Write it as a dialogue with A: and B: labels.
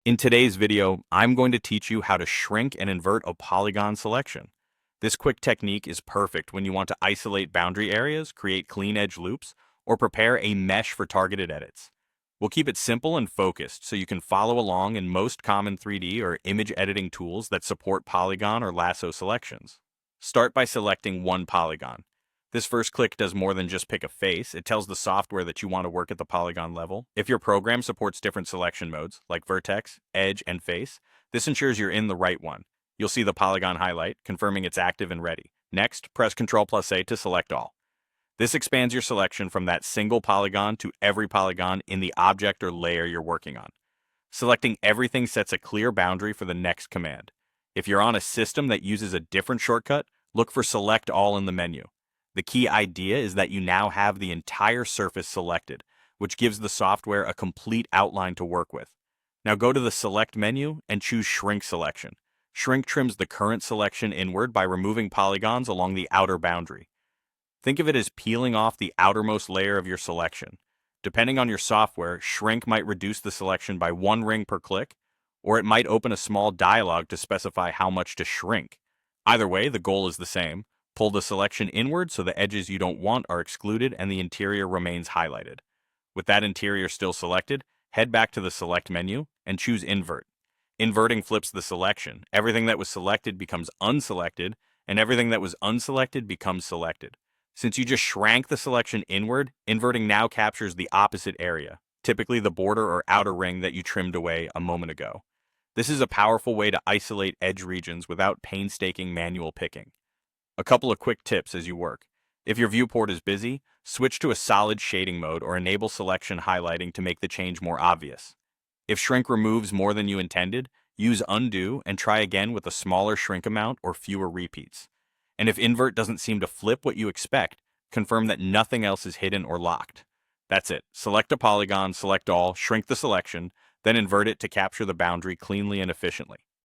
A: In today's video, I'm going to teach you how to shrink and invert a polygon selection. This quick technique is perfect when you want to isolate boundary areas, create clean edge loops, or prepare a mesh for targeted edits. We'll keep it simple and focused so you can follow along in most common 3D or image editing tools that support polygon or lasso selections. Start by selecting one polygon. This first click does more than just pick a face. It tells the software that you want to work at the polygon level. If your program supports different selection modes, like vertex, edge, and face, this ensures you're in the right one. You'll see the polygon highlight, confirming it's active and ready. Next, press Ctrl+A to select all. This expands your selection from that single polygon to every polygon in the object or layer you're working on. Selecting everything sets a clear boundary for the next command. If you're on a system that uses a different shortcut, look for Select All in the menu. The key idea is that you now have the entire surface selected, which gives the software a complete outline to work with. Now go to the Select menu and choose Shrink Selection. Shrink trims the current selection inward by removing polygons along the outer boundary. Think of it as peeling off the outermost layer of your selection. Depending on your software, Shrink might reduce the selection by 1 ring per click, or it might open a small dialog to specify how much to shrink. Either way, the goal is the same. Pull the selection inward so the edges you don't want are excluded and the interior remains highlighted. With that interior still selected, head back to the Select menu and choose Invert. Inverting flips the selection. Everything that was selected becomes unselected, and everything that was unselected becomes selected. Since you just shrank the selection inward, inverting now captures the opposite area, typically the border or outer ring that you trimmed away a moment ago. This is a powerful way to isolate edge regions without painstaking manual picking. A couple of quick tips as you work. If your viewport is busy, switch to a solid shading mode or enable selection highlighting to make the change more obvious. If shrink removes more than you intended, use undo and try again with a smaller shrink amount or fewer repeats. And if invert doesn't seem to flip what you expect, confirm that nothing else is hidden or locked. That's it. Select a polygon, select all, shrink the selection, then invert it to capture the boundary cleanly and efficiently.